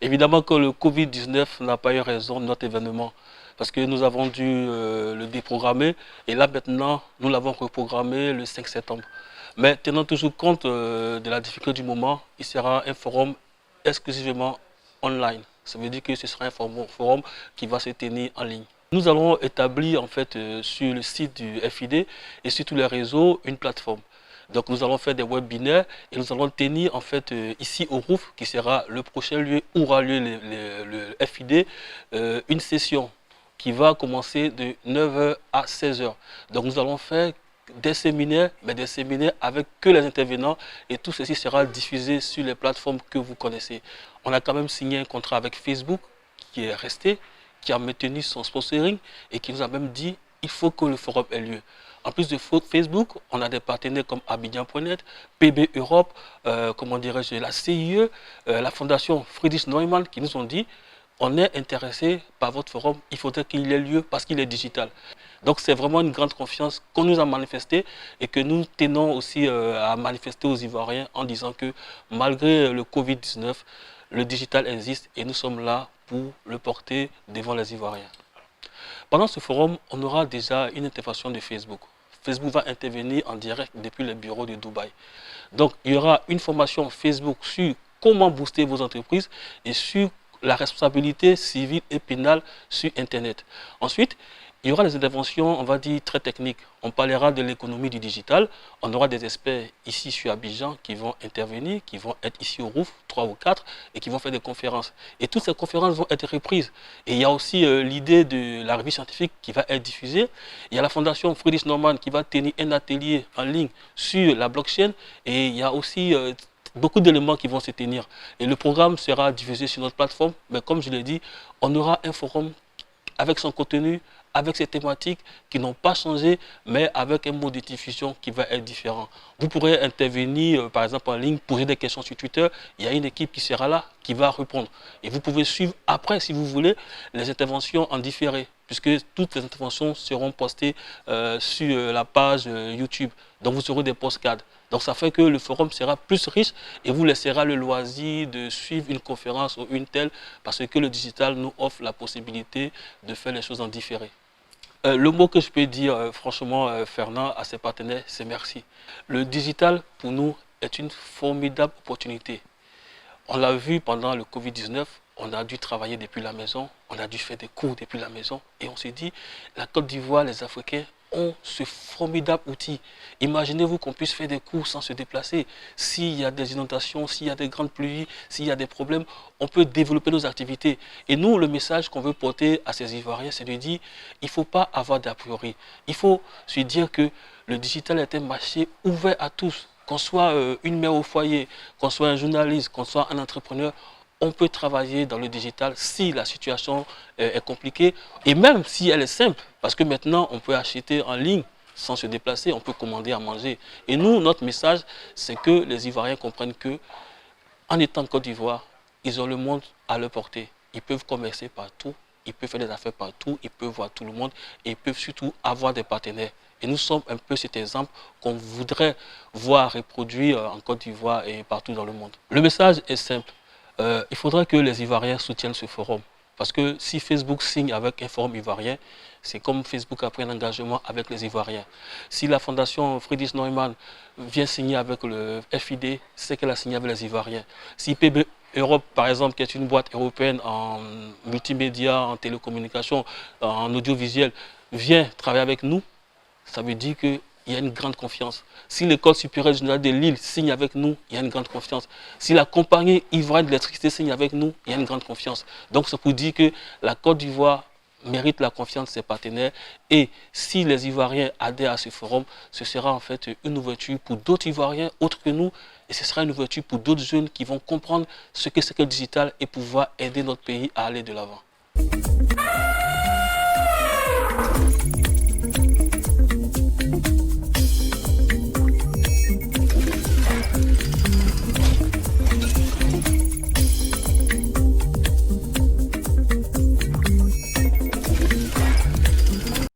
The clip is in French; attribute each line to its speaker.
Speaker 1: Évidemment que le Covid-19 n'a pas eu raison de notre événement parce que nous avons dû le déprogrammer et là maintenant nous l'avons reprogrammé le 5 septembre. Mais tenant toujours compte de la difficulté du moment, il sera un forum exclusivement online. Ça veut dire que ce sera un forum qui va se tenir en ligne. Nous allons établir en fait sur le site du FID et sur tous les réseaux une plateforme. Donc nous allons faire des webinaires et nous allons tenir en fait ici au ROUF, qui sera le prochain lieu où aura lieu le FID, une session qui va commencer de 9 h à 16 h. Donc nous allons faire des séminaires, mais des séminaires avec que les intervenants et tout ceci sera diffusé sur les plateformes que vous connaissez. On a quand même signé un contrat avec Facebook qui est resté, qui a maintenu son sponsoring et qui nous a même dit il faut que le forum ait lieu. En plus de Facebook, on a des partenaires comme Abidjan.net, PB Europe, comment dirais-je, la CIE, la fondation Friedrich Neumann qui nous ont dit on est intéressé par votre forum, il faudrait qu'il ait lieu parce qu'il est digital. Donc c'est vraiment une grande confiance qu'on nous a manifestée et que nous tenons aussi à manifester aux Ivoiriens en disant que malgré le Covid-19, le digital existe et nous sommes là pour le porter devant les Ivoiriens. Pendant ce forum, on aura déjà une intervention de Facebook. Facebook va intervenir en direct depuis le bureau de Dubaï. Donc il y aura une formation Facebook sur comment booster vos entreprises et sur la responsabilité civile et pénale sur Internet. Ensuite, il y aura des interventions, on va dire, très techniques. On parlera de l'économie du digital. On aura des experts ici sur Abidjan qui vont intervenir, qui vont être ici au ROUF, 3 ou 4, et qui vont faire des conférences. Et toutes ces conférences vont être reprises. Et il y a aussi l'idée de la revue scientifique qui va être diffusée. Il y a la fondation Friedrich Naumann qui va tenir un atelier en ligne sur la blockchain. Et il y a aussi beaucoup d'éléments qui vont se tenir. Et le programme sera diffusé sur notre plateforme. Mais comme je l'ai dit, on aura un forum avec son contenu, avec ses thématiques qui n'ont pas changé, mais avec un mode de diffusion qui va être différent. Vous pourrez intervenir, par exemple, en ligne, poser des questions sur Twitter. Il y a une équipe qui sera là, qui va répondre. Et vous pouvez suivre après, si vous voulez, les interventions en différé, puisque toutes les interventions seront postées sur la page YouTube. Donc, vous aurez des postcards. Donc, ça fait que le forum sera plus riche et vous laissera le loisir de suivre une conférence ou une telle, parce que le digital nous offre la possibilité de faire les choses en différé. Le mot que je peux dire, franchement, Fernand, à ses partenaires, c'est merci. Le digital, pour nous, est une formidable opportunité. On l'a vu pendant le Covid-19, on a dû travailler depuis la maison, on a dû faire des cours depuis la maison. Et on s'est dit, la Côte d'Ivoire, les Africains ont ce formidable outil. Imaginez-vous qu'on puisse faire des cours sans se déplacer. S'il y a des inondations, s'il y a des grandes pluies, s'il y a des problèmes, on peut développer nos activités. Et nous, le message qu'on veut porter à ces Ivoiriens, c'est de dire, il ne faut pas avoir d'a priori. Il faut se dire que le digital est un marché ouvert à tous. Qu'on soit une mère au foyer, qu'on soit un journaliste, qu'on soit un entrepreneur, on peut travailler dans le digital si la situation est compliquée et même si elle est simple. Parce que maintenant, on peut acheter en ligne sans se déplacer, on peut commander à manger. Et nous, notre message, c'est que les Ivoiriens comprennent que en étant en Côte d'Ivoire, ils ont le monde à leur portée. Ils peuvent commercer partout, ils peuvent faire des affaires partout, ils peuvent voir tout le monde et ils peuvent surtout avoir des partenaires. Et nous sommes un peu cet exemple qu'on voudrait voir reproduit en Côte d'Ivoire et partout dans le monde. Le message est simple. Il faudra que les Ivoiriens soutiennent ce forum. Parce que si Facebook signe avec un forum ivoirien, c'est comme Facebook a pris un engagement avec les Ivoiriens. Si la fondation Friedrich Neumann vient signer avec le FID, c'est qu'elle a signé avec les Ivoiriens. Si PB Europe, par exemple, qui est une boîte européenne en multimédia, en télécommunication, en audiovisuel, vient travailler avec nous, ça veut dire qu'il y a une grande confiance. Si l'École supérieure régionale de Lille signe avec nous, il y a une grande confiance. Si la compagnie ivoirienne d'électricité signe avec nous, il y a une grande confiance. Donc c'est pour dire que la Côte d'Ivoire mérite la confiance de ses partenaires. Et si les Ivoiriens adhèrent à ce forum, ce sera en fait une ouverture pour d'autres Ivoiriens autres que nous. Et ce sera une ouverture pour d'autres jeunes qui vont comprendre ce que c'est que le digital et pouvoir aider notre pays à aller de l'avant.